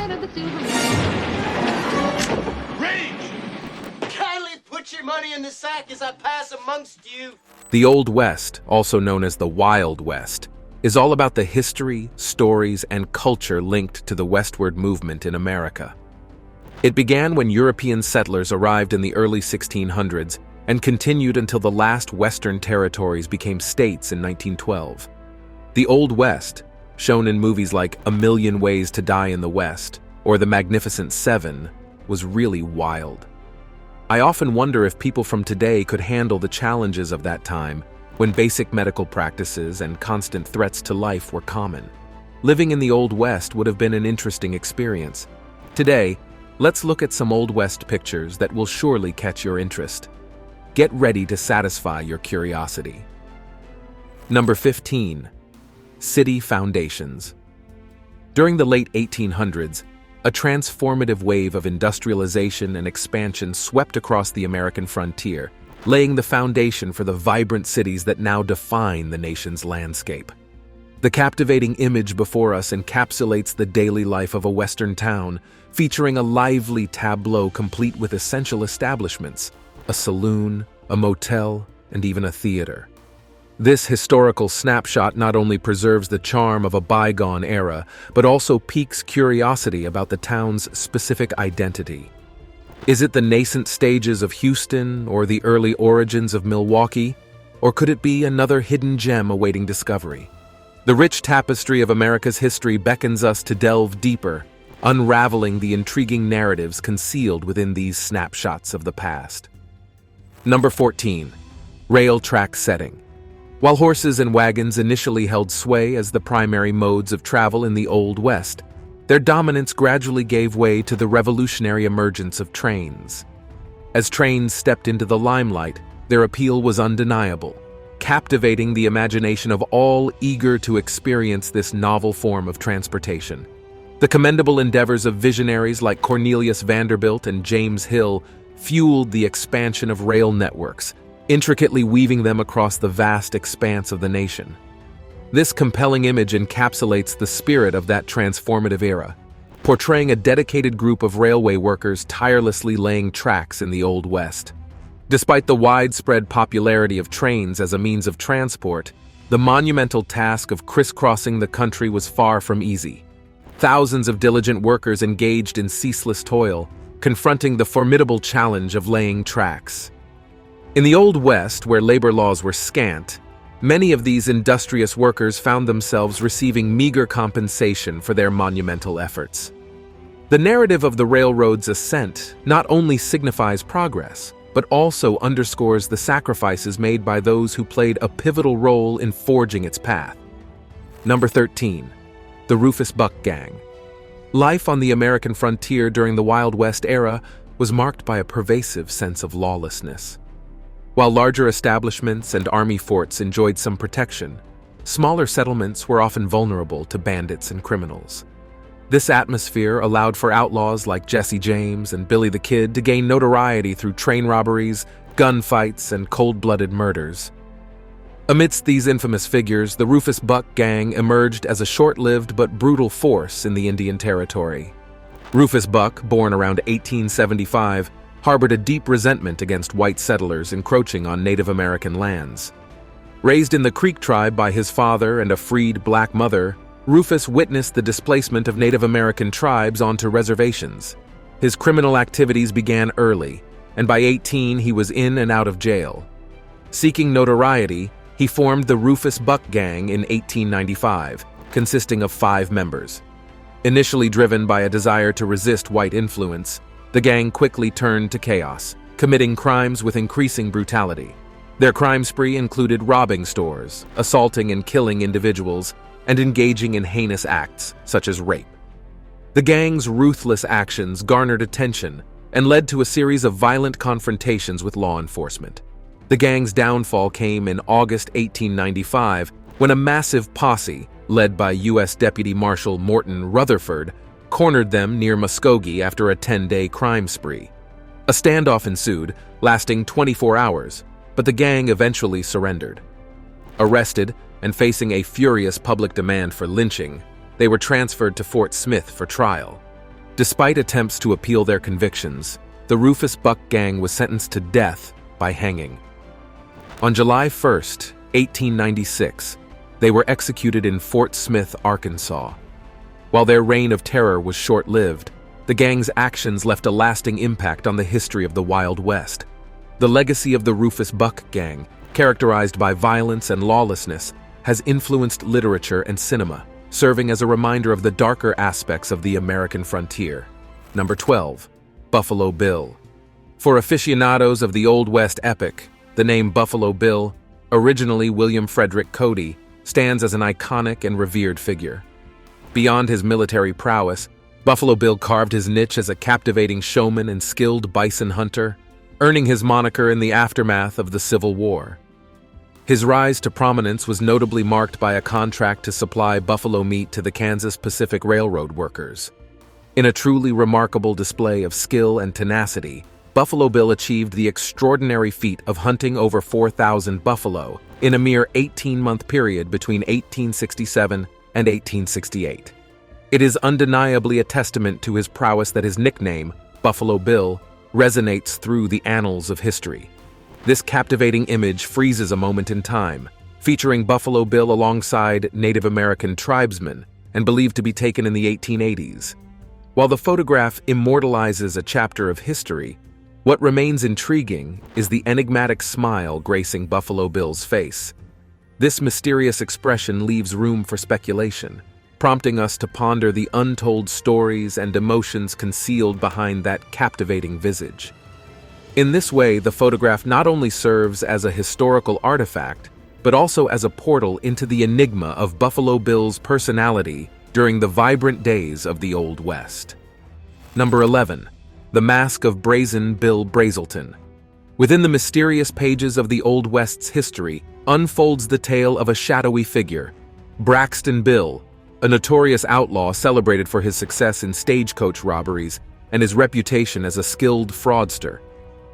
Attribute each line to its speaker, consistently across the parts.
Speaker 1: side of the silver
Speaker 2: Range! Kindly put your money in the sack as I pass amongst you.
Speaker 3: The Old West, also known as the Wild West, is all about the history, stories, and culture linked to the westward movement in America. It began when European settlers arrived in the early 1600s and continued until the last Western territories became states in 1912. The Old West, shown in movies like A Million Ways to Die in the West or The Magnificent Seven, was really wild. I often wonder if people from today could handle the challenges of that time when basic medical practices and constant threats to life were common. Living in the Old West would have been an interesting experience. Today, let's look at some Old West pictures that will surely catch your interest. Get ready to satisfy your curiosity. Number 15. City foundations. During the late 1800s, a transformative wave of industrialization and expansion swept across the American frontier, laying the foundation for the vibrant cities that now define the nation's landscape. The captivating image before us encapsulates the daily life of a Western town, featuring a lively tableau complete with essential establishments, a saloon, a motel, and even a theater. This historical snapshot not only preserves the charm of a bygone era, but also piques curiosity about the town's specific identity. Is it the nascent stages of Houston or the early origins of Milwaukee? Or could it be another hidden gem awaiting discovery? The rich tapestry of America's history beckons us to delve deeper, unraveling the intriguing narratives concealed within these snapshots of the past. Number 14. Rail track setting. While horses and wagons initially held sway as the primary modes of travel in the Old West, their dominance gradually gave way to the revolutionary emergence of trains. As trains stepped into the limelight, their appeal was undeniable, captivating the imagination of all eager to experience this novel form of transportation. The commendable endeavors of visionaries like Cornelius Vanderbilt and James Hill fueled the expansion of rail networks, intricately weaving them across the vast expanse of the nation. This compelling image encapsulates the spirit of that transformative era, portraying a dedicated group of railway workers tirelessly laying tracks in the Old West. Despite the widespread popularity of trains as a means of transport, the monumental task of crisscrossing the country was far from easy. Thousands of diligent workers engaged in ceaseless toil, confronting the formidable challenge of laying tracks. In the Old West, where labor laws were scant, many of these industrious workers found themselves receiving meager compensation for their monumental efforts. The narrative of the railroad's ascent not only signifies progress, but also underscores the sacrifices made by those who played a pivotal role in forging its path. Number 13. The Rufus Buck Gang. Life on the American frontier during the Wild West era was marked by a pervasive sense of lawlessness. While larger establishments and army forts enjoyed some protection, smaller settlements were often vulnerable to bandits and criminals. This atmosphere allowed for outlaws like Jesse James and Billy the Kid to gain notoriety through train robberies, gunfights, and cold-blooded murders. Amidst these infamous figures, the Rufus Buck Gang emerged as a short-lived but brutal force in the Indian Territory. Rufus Buck, born around 1875, harbored a deep resentment against white settlers encroaching on Native American lands. Raised in the Creek tribe by his father and a freed black mother, Rufus witnessed the displacement of Native American tribes onto reservations. His criminal activities began early, and by 18 he was in and out of jail. Seeking notoriety, he formed the Rufus Buck Gang in 1895, consisting of 5 members. Initially driven by a desire to resist white influence, the gang quickly turned to chaos, committing crimes with increasing brutality. Their crime spree included robbing stores, assaulting and killing individuals, and engaging in heinous acts, such as rape. The gang's ruthless actions garnered attention and led to a series of violent confrontations with law enforcement. The gang's downfall came in August 1895, when a massive posse, led by U.S. Deputy Marshal Morton Rutherford, cornered them near Muskogee after a 10-day crime spree. A standoff ensued, lasting 24 hours, but the gang eventually surrendered. Arrested and facing a furious public demand for lynching, they were transferred to Fort Smith for trial. Despite attempts to appeal their convictions, the Rufus Buck gang was sentenced to death by hanging. On July 1st, 1896, they were executed in Fort Smith, Arkansas. While their reign of terror was short-lived, the gang's actions left a lasting impact on the history of the Wild West. The legacy of the Rufus Buck gang, characterized by violence and lawlessness, has influenced literature and cinema, serving as a reminder of the darker aspects of the American frontier. Number 12. Buffalo Bill. For aficionados of the Old West epic, the name Buffalo Bill, originally William Frederick Cody, stands as an iconic and revered figure. Beyond his military prowess, Buffalo Bill carved his niche as a captivating showman and skilled bison hunter, earning his moniker in the aftermath of the Civil War. His rise to prominence was notably marked by a contract to supply buffalo meat to the Kansas Pacific Railroad workers. In a truly remarkable display of skill and tenacity, Buffalo Bill achieved the extraordinary feat of hunting over 4,000 buffalo in a mere 18-month period between 1867 and 1868. It is undeniably a testament to his prowess that his nickname, Buffalo Bill, resonates through the annals of history. This captivating image freezes a moment in time, featuring Buffalo Bill alongside Native American tribesmen and believed to be taken in the 1880s. While the photograph immortalizes a chapter of history, what remains intriguing is the enigmatic smile gracing Buffalo Bill's face. This mysterious expression leaves room for speculation, prompting us to ponder the untold stories and emotions concealed behind that captivating visage. In this way, the photograph not only serves as a historical artifact, but also as a portal into the enigma of Buffalo Bill's personality during the vibrant days of the Old West. Number 11. The Mask of Brazelton. Within the mysterious pages of the Old West's history unfolds the tale of a shadowy figure, Braxton Bill, a notorious outlaw celebrated for his success in stagecoach robberies and his reputation as a skilled fraudster.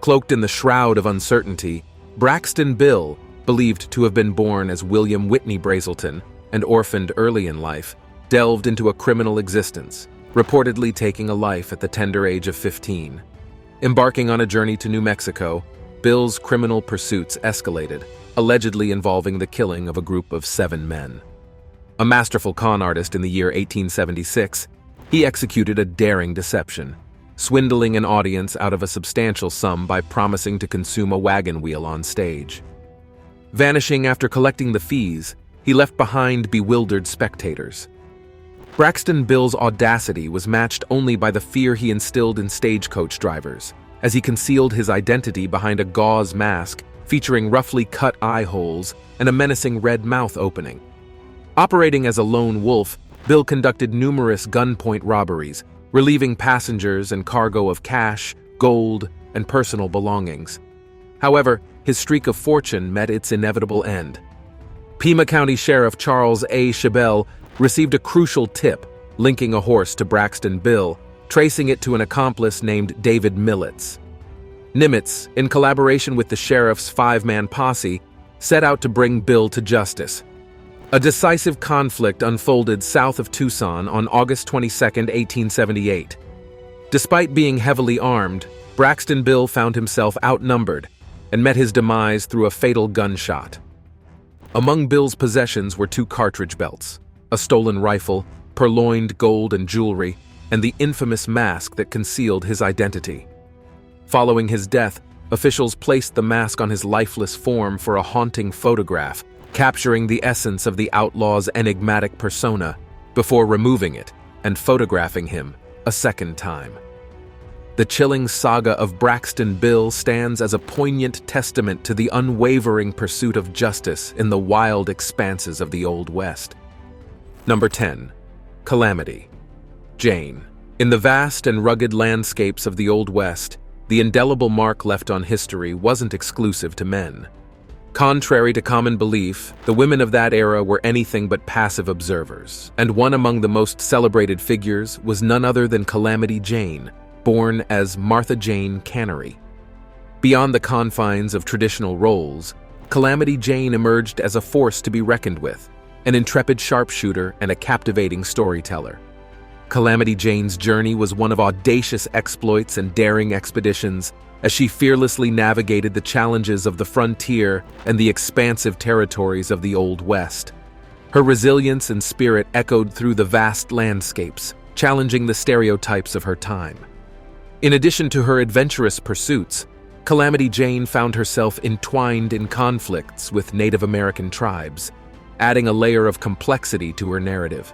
Speaker 3: Cloaked in the shroud of uncertainty, Braxton Bill, believed to have been born as William Whitney Brazelton and orphaned early in life, delved into a criminal existence, reportedly taking a life at the tender age of 15. Embarking on a journey to New Mexico, Bill's criminal pursuits escalated, allegedly involving the killing of a group of 7 men. A masterful con artist in the year 1876, he executed a daring deception, swindling an audience out of a substantial sum by promising to consume a wagon wheel on stage. Vanishing after collecting the fees, he left behind bewildered spectators. Braxton Bill's audacity was matched only by the fear he instilled in stagecoach drivers, as he concealed his identity behind a gauze mask featuring roughly cut eye holes and a menacing red mouth opening. Operating as a lone wolf, Bill conducted numerous gunpoint robberies, relieving passengers and cargo of cash, gold, and personal belongings. However, his streak of fortune met its inevitable end. Pima County Sheriff Charles A. Chabelle received a crucial tip linking a horse to Braxton Bill, tracing it to an accomplice named David Nimitz, in collaboration with the sheriff's 5-man posse, set out to bring Bill to justice. A decisive conflict unfolded south of Tucson on August 22, 1878. Despite being heavily armed, Braxton Bill found himself outnumbered and met his demise through a fatal gunshot. Among Bill's possessions were 2 cartridge belts, a stolen rifle, purloined gold and jewelry, and the infamous mask that concealed his identity. Following his death, officials placed the mask on his lifeless form for a haunting photograph, capturing the essence of the outlaw's enigmatic persona before removing it and photographing him a second time. The chilling saga of Braxton Bill stands as a poignant testament to the unwavering pursuit of justice in the wild expanses of the Old West. Number 10. Calamity Jane. In the vast and rugged landscapes of the Old West, the indelible mark left on history wasn't exclusive to men. Contrary to common belief, the women of that era were anything but passive observers, and one among the most celebrated figures was none other than Calamity Jane, born as Martha Jane Cannery. Beyond the confines of traditional roles, Calamity Jane emerged as a force to be reckoned with, an intrepid sharpshooter and a captivating storyteller. Calamity Jane's journey was one of audacious exploits and daring expeditions, as she fearlessly navigated the challenges of the frontier and the expansive territories of the Old West. Her resilience and spirit echoed through the vast landscapes, challenging the stereotypes of her time. In addition to her adventurous pursuits, Calamity Jane found herself entwined in conflicts with Native American tribes, adding a layer of complexity to her narrative.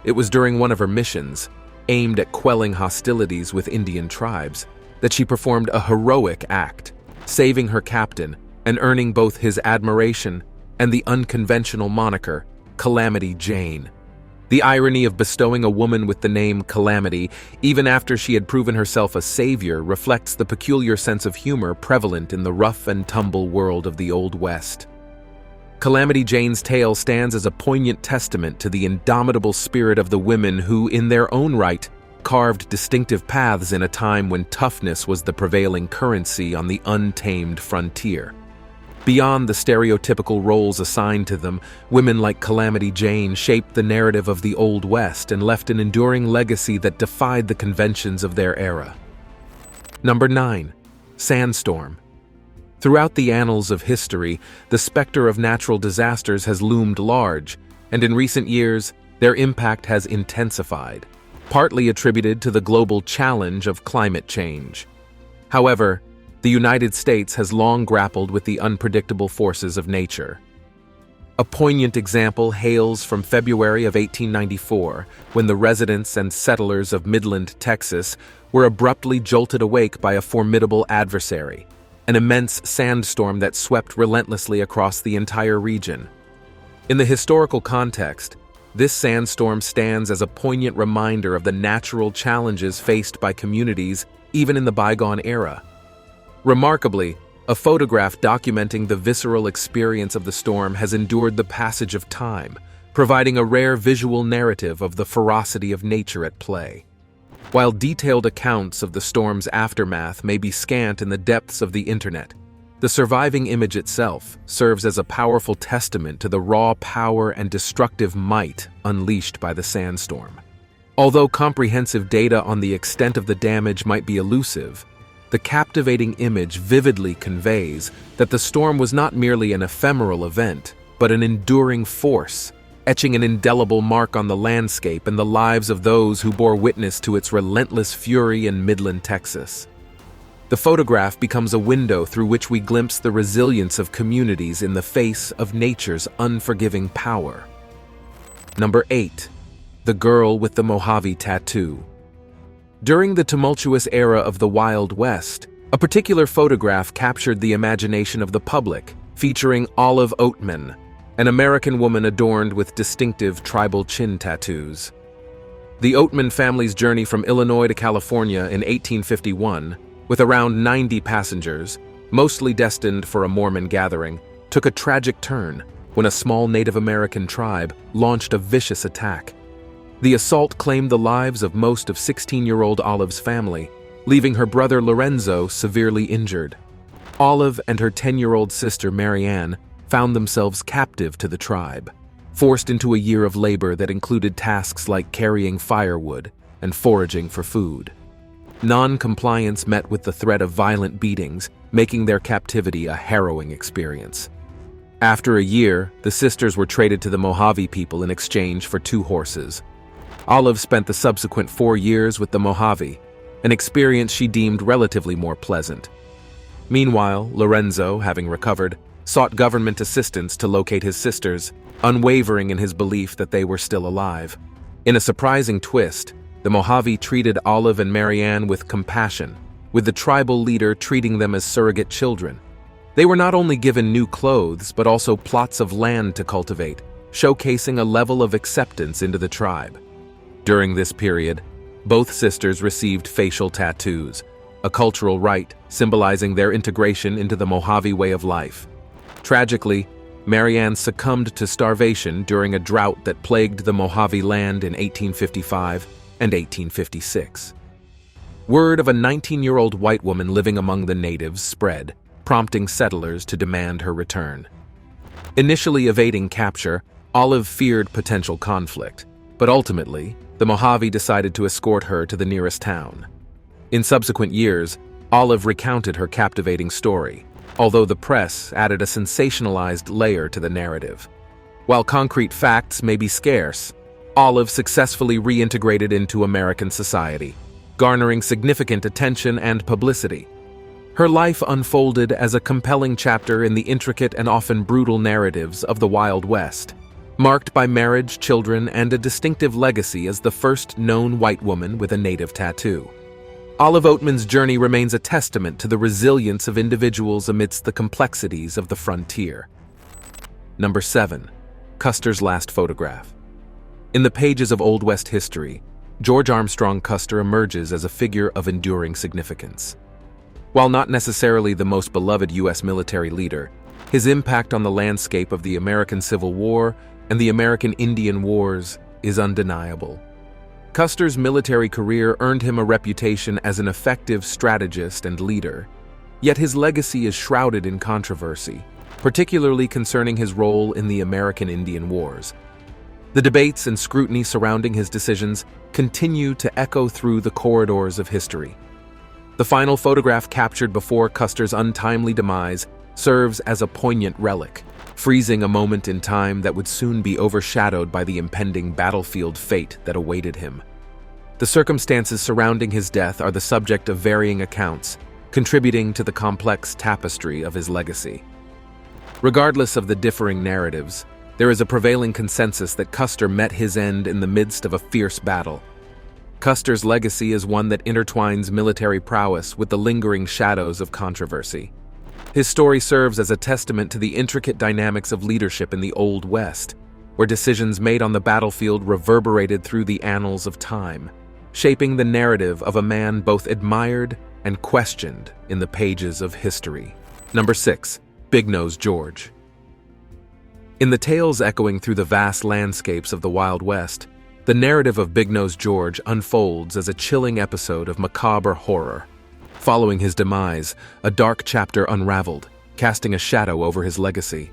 Speaker 3: It was during one of her missions, aimed at quelling hostilities with Indian tribes, that she performed a heroic act, saving her captain and earning both his admiration and the unconventional moniker, Calamity Jane. The irony of bestowing a woman with the name Calamity, even after she had proven herself a savior, reflects the peculiar sense of humor prevalent in the rough and tumble world of the Old West. Calamity Jane's tale stands as a poignant testament to the indomitable spirit of the women who, in their own right, carved distinctive paths in a time when toughness was the prevailing currency on the untamed frontier. Beyond the stereotypical roles assigned to them, women like Calamity Jane shaped the narrative of the Old West and left an enduring legacy that defied the conventions of their era. Number 9. Sandstorm. Throughout the annals of history, the specter of natural disasters has loomed large, and in recent years, their impact has intensified, partly attributed to the global challenge of climate change. However, the United States has long grappled with the unpredictable forces of nature. A poignant example hails from February of 1894, when the residents and settlers of Midland, Texas, were abruptly jolted awake by a formidable adversary, an immense sandstorm that swept relentlessly across the entire region. In the historical context, this sandstorm stands as a poignant reminder of the natural challenges faced by communities even in the bygone era. Remarkably, a photograph documenting the visceral experience of the storm has endured the passage of time, providing a rare visual narrative of the ferocity of nature at play. While detailed accounts of the storm's aftermath may be scant in the depths of the internet, the surviving image itself serves as a powerful testament to the raw power and destructive might unleashed by the sandstorm. Although comprehensive data on the extent of the damage might be elusive, the captivating image vividly conveys that the storm was not merely an ephemeral event, but an enduring force, etching an indelible mark on the landscape and the lives of those who bore witness to its relentless fury in Midland, Texas. The photograph becomes a window through which we glimpse the resilience of communities in the face of nature's unforgiving power. Number 8. The Girl with the Mojave Tattoo. During the tumultuous era of the Wild West, a particular photograph captured the imagination of the public, featuring Olive Oatman, an American woman adorned with distinctive tribal chin tattoos. The Oatman family's journey from Illinois to California in 1851, with around 90 passengers, mostly destined for a Mormon gathering, took a tragic turn when a small Native American tribe launched a vicious attack. The assault claimed the lives of most of 16-year-old Olive's family, leaving her brother Lorenzo severely injured. Olive and her 10-year-old sister Marianne found themselves captive to the tribe, forced into a year of labor that included tasks like carrying firewood and foraging for food. Non-compliance met with the threat of violent beatings, making their captivity a harrowing experience. After a year, the sisters were traded to the Mojave people in exchange for 2 horses. Olive spent the subsequent 4 years with the Mojave, an experience she deemed relatively more pleasant. Meanwhile, Lorenzo, having recovered, sought government assistance to locate his sisters, unwavering in his belief that they were still alive. In a surprising twist, the Mojave treated Olive and Marianne with compassion, with the tribal leader treating them as surrogate children. They were not only given new clothes, but also plots of land to cultivate, showcasing a level of acceptance into the tribe. During this period, both sisters received facial tattoos, a cultural rite symbolizing their integration into the Mojave way of life. Tragically, Marianne succumbed to starvation during a drought that plagued the Mojave land in 1855 and 1856. Word of a 19-year-old white woman living among the natives spread, prompting settlers to demand her return. Initially evading capture, Olive feared potential conflict, but ultimately, the Mojave decided to escort her to the nearest town. In subsequent years, Olive recounted her captivating story, although the press added a sensationalized layer to the narrative. While concrete facts may be scarce, Olive successfully reintegrated into American society, garnering significant attention and publicity. Her life unfolded as a compelling chapter in the intricate and often brutal narratives of the Wild West, marked by marriage, children, and a distinctive legacy as the first known white woman with a native tattoo. Olive Oatman's journey remains a testament to the resilience of individuals amidst the complexities of the frontier. Number 7. Custer's last photograph. In the pages of Old West history, George Armstrong Custer emerges as a figure of enduring significance. While not necessarily the most beloved U.S. military leader, his impact on the landscape of the American Civil War and the American Indian Wars is undeniable. Custer's military career earned him a reputation as an effective strategist and leader, yet his legacy is shrouded in controversy, particularly concerning his role in the American Indian Wars. The debates and scrutiny surrounding his decisions continue to echo through the corridors of history. The final photograph captured before Custer's untimely demise serves as a poignant relic, freezing a moment in time that would soon be overshadowed by the impending battlefield fate that awaited him. The circumstances surrounding his death are the subject of varying accounts, contributing to the complex tapestry of his legacy. Regardless of the differing narratives, there is a prevailing consensus that Custer met his end in the midst of a fierce battle. Custer's legacy is one that intertwines military prowess with the lingering shadows of controversy. His story serves as a testament to the intricate dynamics of leadership in the Old West, where decisions made on the battlefield reverberated through the annals of time, shaping the narrative of a man both admired and questioned in the pages of history. Number 6. Bignos George. In the tales echoing through the vast landscapes of the Wild West, the narrative of Bignos George unfolds as a chilling episode of macabre horror. Following his demise, a dark chapter unraveled, casting a shadow over his legacy.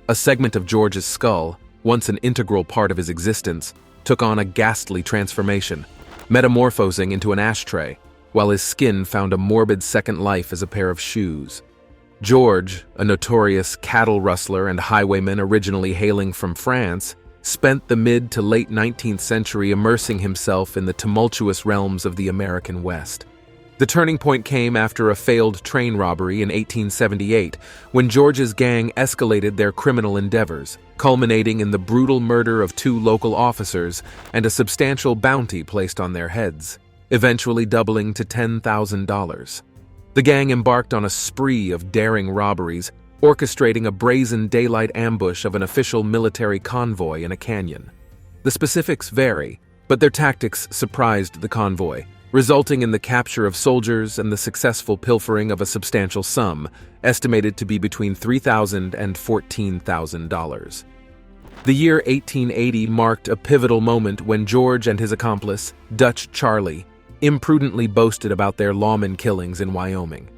Speaker 3: A segment of George's skull, once an integral part of his existence, took on a ghastly transformation, metamorphosing into an ashtray, while his skin found a morbid second life as a pair of shoes. George, a notorious cattle rustler and highwayman originally hailing from France, spent the mid to late 19th century immersing himself in the tumultuous realms of the American West. The turning point came after a failed train robbery in 1878, when George's gang escalated their criminal endeavors, culminating in the brutal murder of 2 local officers and a substantial bounty placed on their heads, eventually doubling to $10,000. The gang embarked on a spree of daring robberies, orchestrating a brazen daylight ambush of an official military convoy in a canyon. The specifics vary, but their tactics surprised the convoy, resulting in the capture of soldiers and the successful pilfering of a substantial sum, estimated to be between $3,000 and $14,000. The year 1880 marked a pivotal moment when George and his accomplice, Dutch Charlie, imprudently boasted about their lawman killings in Wyoming.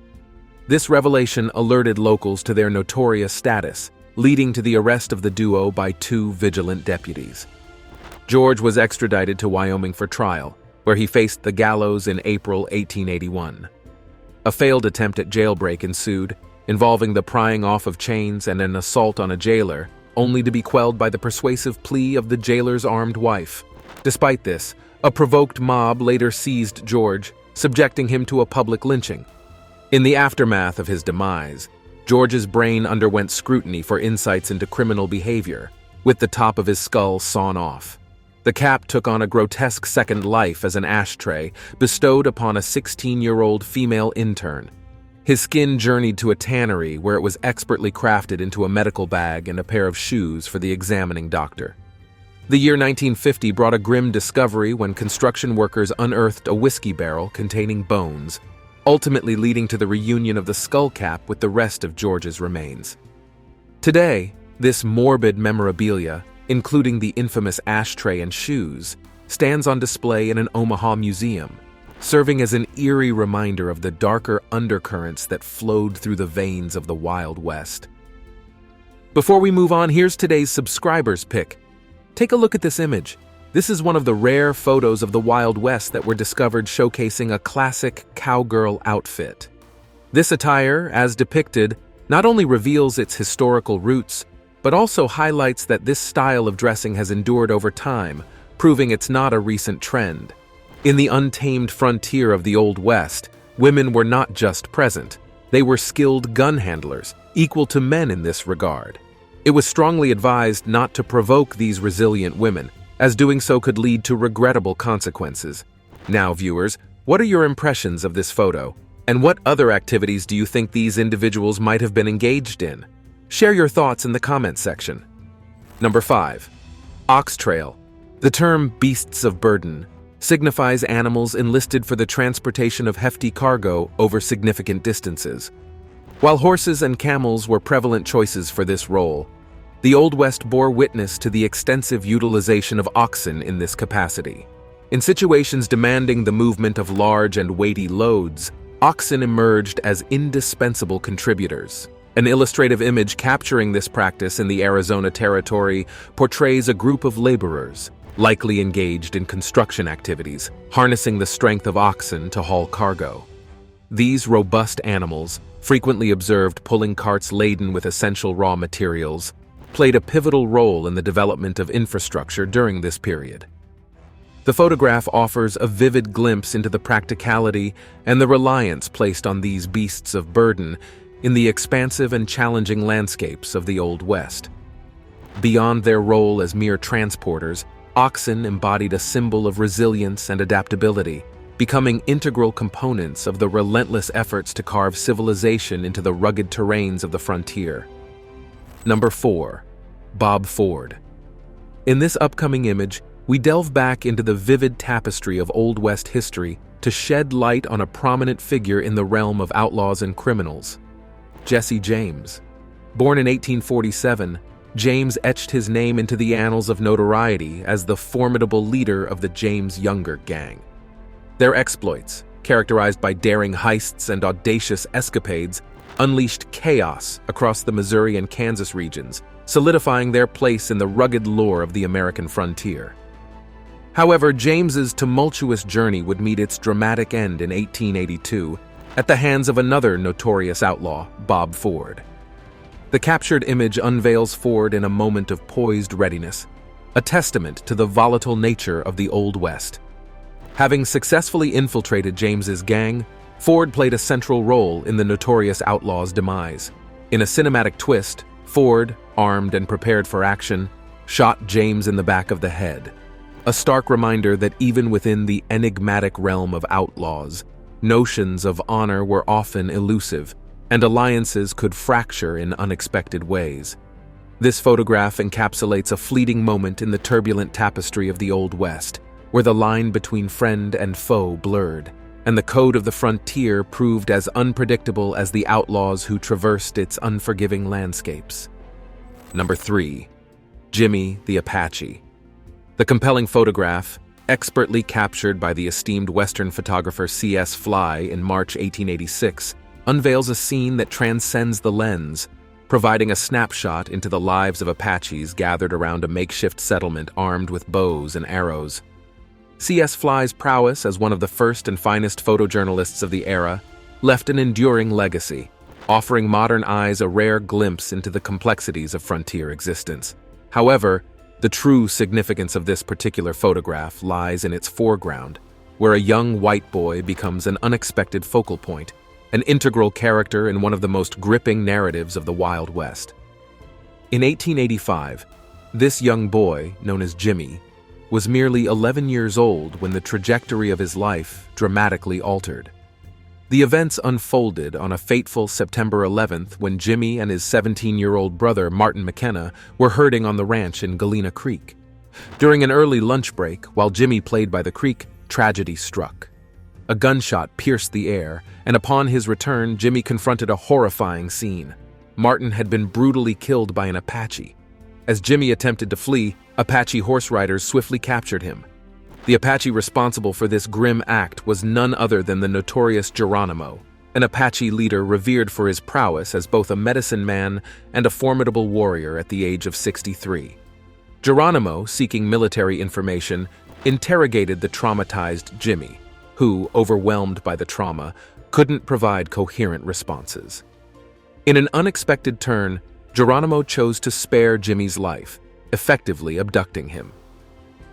Speaker 3: This revelation alerted locals to their notorious status, leading to the arrest of the duo by 2 vigilant deputies. George was extradited to Wyoming for trial, where he faced the gallows in April 1881. A failed attempt at jailbreak ensued, involving the prying off of chains and an assault on a jailer, only to be quelled by the persuasive plea of the jailer's armed wife. Despite this, a provoked mob later seized George, subjecting him to a public lynching. In the aftermath of his demise, George's brain underwent scrutiny for insights into criminal behavior, with the top of his skull sawn off. The cap took on a grotesque second life as an ashtray bestowed upon a 16-year-old female intern. His skin journeyed to a tannery where it was expertly crafted into a medical bag and a pair of shoes for the examining doctor. The year 1950 brought a grim discovery when construction workers unearthed a whiskey barrel containing bones, ultimately leading to the reunion of the skull cap with the rest of George's remains. Today, this morbid memorabilia, including the infamous ashtray and shoes, stands on display in an Omaha museum, serving as an eerie reminder of the darker undercurrents that flowed through the veins of the Wild West. Before we move on, here's today's subscriber's pick. Take a look at this image. This is one of the rare photos of the Wild West that were discovered showcasing a classic cowgirl outfit. This attire, as depicted, not only reveals its historical roots, but also highlights that this style of dressing has endured over time, proving it's not a recent trend. In the untamed frontier of the Old West, women were not just present. They were skilled gun handlers, equal to men in this regard. It was strongly advised not to provoke these resilient women, as doing so could lead to regrettable consequences. Now, viewers, what are your impressions of this photo? And what other activities do you think these individuals might have been engaged in? Share your thoughts in the comment section. Number 5. Ox Trail. The term beasts of burden signifies animals enlisted for the transportation of hefty cargo over significant distances. While horses and camels were prevalent choices for this role, the Old West bore witness to the extensive utilization of oxen in this capacity. In situations demanding the movement of large and weighty loads, oxen emerged as indispensable contributors. An illustrative image capturing this practice in the Arizona Territory portrays a group of laborers, likely engaged in construction activities, harnessing the strength of oxen to haul cargo. These robust animals, frequently observed pulling carts laden with essential raw materials, played a pivotal role in the development of infrastructure during this period. The photograph offers a vivid glimpse into the practicality and the reliance placed on these beasts of burden in the expansive and challenging landscapes of the Old West. Beyond their role as mere transporters, oxen embodied a symbol of resilience and adaptability, becoming integral components of the relentless efforts to carve civilization into the rugged terrains of the frontier. Number 4. Bob Ford. In this upcoming image, we delve back into the vivid tapestry of Old West history to shed light on a prominent figure in the realm of outlaws and criminals, Jesse James. Born in 1847, James etched his name into the annals of notoriety as the formidable leader of the James Younger Gang. Their exploits, characterized by daring heists and audacious escapades, unleashed chaos across the Missouri and Kansas regions, solidifying their place in the rugged lore of the American frontier. However, James's tumultuous journey would meet its dramatic end in 1882 at the hands of another notorious outlaw, Bob Ford. The captured image unveils Ford in a moment of poised readiness, a testament to the volatile nature of the Old West. Having successfully infiltrated James's gang, Ford played a central role in the notorious outlaw's demise. In a cinematic twist, Ford, armed and prepared for action, shot James in the back of the head. A stark reminder that even within the enigmatic realm of outlaws, notions of honor were often elusive, and alliances could fracture in unexpected ways. This photograph encapsulates a fleeting moment in the turbulent tapestry of the Old West, where the line between friend and foe blurred, and the code of the frontier proved as unpredictable as the outlaws who traversed its unforgiving landscapes. Number 3. Jimmy the Apache. The compelling photograph, expertly captured by the esteemed Western photographer C.S. Fly in March 1886, unveils a scene that transcends the lens, providing a snapshot into the lives of Apaches gathered around a makeshift settlement armed with bows and arrows. C.S. Fly's prowess as one of the first and finest photojournalists of the era left an enduring legacy, offering modern eyes a rare glimpse into the complexities of frontier existence. However, the true significance of this particular photograph lies in its foreground, where a young white boy becomes an unexpected focal point, an integral character in one of the most gripping narratives of the Wild West. In 1885, this young boy, known as Jimmy, was merely 11 years old when the trajectory of his life dramatically altered. The events unfolded on a fateful September 11th when Jimmy and his 17-year-old brother Martin McKenna were herding on the ranch in Galena Creek. During an early lunch break, while Jimmy played by the creek, tragedy struck. A gunshot pierced the air, and upon his return, Jimmy confronted a horrifying scene. Martin had been brutally killed by an Apache. As Jimmy attempted to flee, Apache horse riders swiftly captured him. The Apache responsible for this grim act was none other than the notorious Geronimo, an Apache leader revered for his prowess as both a medicine man and a formidable warrior at the age of 63. Geronimo, seeking military information, interrogated the traumatized Jimmy, who, overwhelmed by the trauma, couldn't provide coherent responses. In an unexpected turn, Geronimo chose to spare Jimmy's life, effectively abducting him.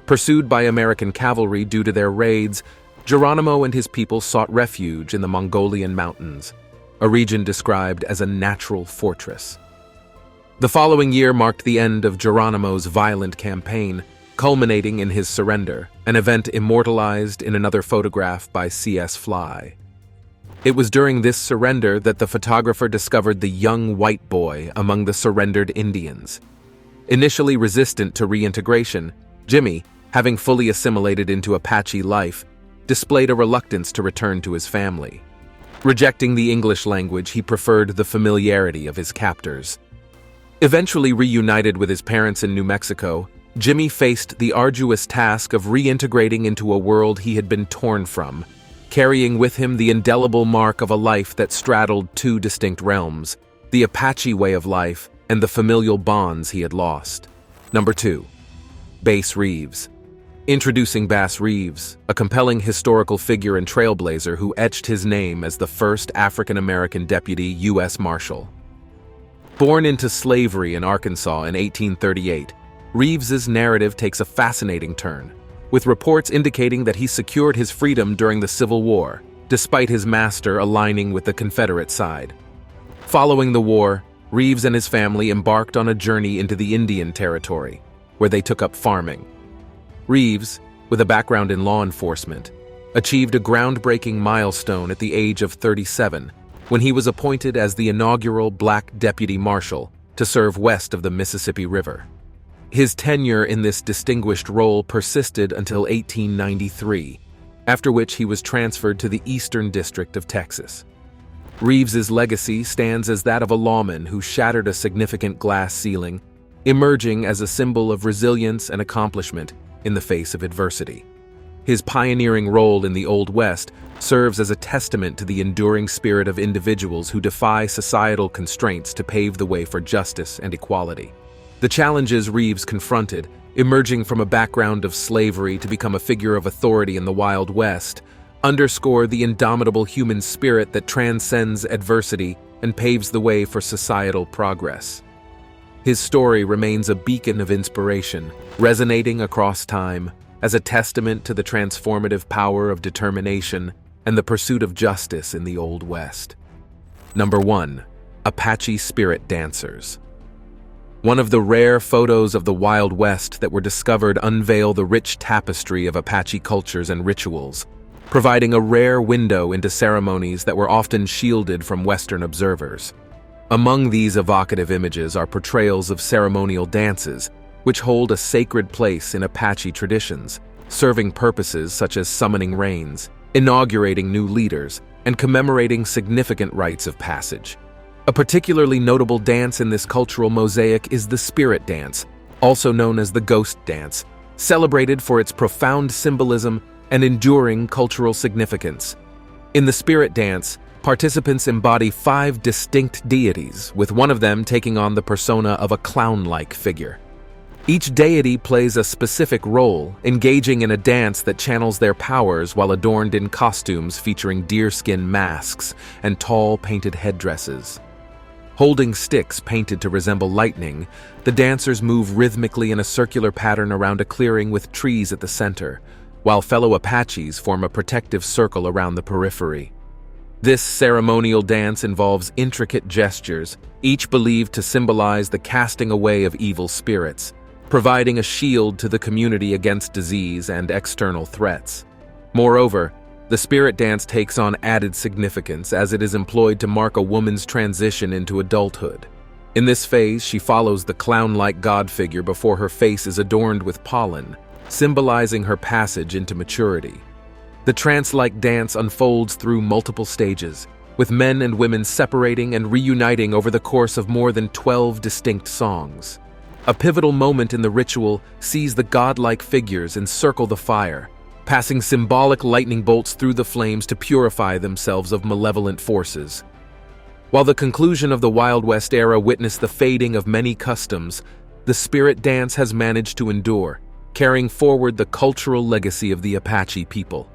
Speaker 3: Pursued by American cavalry due to their raids, Geronimo and his people sought refuge in the Mongolian mountains, a region described as a natural fortress. The following year marked the end of Geronimo's violent campaign, culminating in his surrender, an event immortalized in another photograph by C.S. Fly. It was during this surrender that the photographer discovered the young white boy among the surrendered Indians. Initially resistant to reintegration, Jimmy, having fully assimilated into Apache life, displayed a reluctance to return to his family. Rejecting the English language, he preferred the familiarity of his captors. Eventually reunited with his parents in New Mexico, Jimmy faced the arduous task of reintegrating into a world he had been torn from, carrying with him the indelible mark of a life that straddled two distinct realms, the Apache way of life and the familial bonds he had lost. Number 2. Basse Reeves. Introducing Basse Reeves, a compelling historical figure and trailblazer who etched his name as the first African-American deputy U.S. Marshal. Born into slavery in Arkansas in 1838, Reeves's narrative takes a fascinating turn, with reports indicating that he secured his freedom during the Civil War, despite his master aligning with the Confederate side. Following the war, Reeves and his family embarked on a journey into the Indian Territory, where they took up farming. Reeves, with a background in law enforcement, achieved a groundbreaking milestone at the age of 37 when he was appointed as the inaugural Black Deputy Marshal to serve west of the Mississippi River. His tenure in this distinguished role persisted until 1893, after which he was transferred to the Eastern District of Texas. Reeves's legacy stands as that of a lawman who shattered a significant glass ceiling, emerging as a symbol of resilience and accomplishment in the face of adversity. His pioneering role in the Old West serves as a testament to the enduring spirit of individuals who defy societal constraints to pave the way for justice and equality. The challenges Reeves confronted, emerging from a background of slavery to become a figure of authority in the Wild West, underscore the indomitable human spirit that transcends adversity and paves the way for societal progress. His story remains a beacon of inspiration, resonating across time as a testament to the transformative power of determination and the pursuit of justice in the Old West. Number 1. Apache Spirit Dancers. One of the rare photos of the Wild West that were discovered unveil the rich tapestry of Apache cultures and rituals, providing a rare window into ceremonies that were often shielded from Western observers. Among these evocative images are portrayals of ceremonial dances, which hold a sacred place in Apache traditions, serving purposes such as summoning rains, inaugurating new leaders, and commemorating significant rites of passage. A particularly notable dance in this cultural mosaic is the spirit dance, also known as the ghost dance, celebrated for its profound symbolism and enduring cultural significance. In the spirit dance, participants embody 5 distinct deities, with one of them taking on the persona of a clown-like figure. Each deity plays a specific role, engaging in a dance that channels their powers while adorned in costumes featuring deerskin masks and tall painted headdresses. Holding sticks painted to resemble lightning, the dancers move rhythmically in a circular pattern around a clearing with trees at the center, while fellow Apaches form a protective circle around the periphery. This ceremonial dance involves intricate gestures, each believed to symbolize the casting away of evil spirits, providing a shield to the community against disease and external threats. Moreover, the spirit dance takes on added significance as it is employed to mark a woman's transition into adulthood. In this phase, she follows the clown-like god figure before her face is adorned with pollen, symbolizing her passage into maturity. The trance-like dance unfolds through multiple stages, with men and women separating and reuniting over the course of more than 12 distinct songs. A pivotal moment in the ritual sees the godlike figures encircle the fire, passing symbolic lightning bolts through the flames to purify themselves of malevolent forces. While the conclusion of the Wild West era witnessed the fading of many customs, the spirit dance has managed to endure, carrying forward the cultural legacy of the Apache people.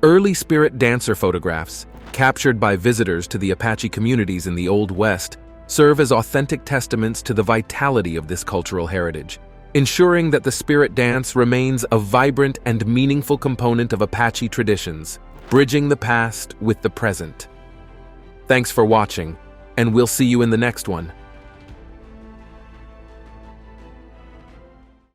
Speaker 3: Early spirit dancer photographs, captured by visitors to the Apache communities in the Old West, serve as authentic testaments to the vitality of this cultural heritage, ensuring that the spirit dance remains a vibrant and meaningful component of Apache traditions, bridging the past with the present. Thanks for watching, and we'll see you in the next one.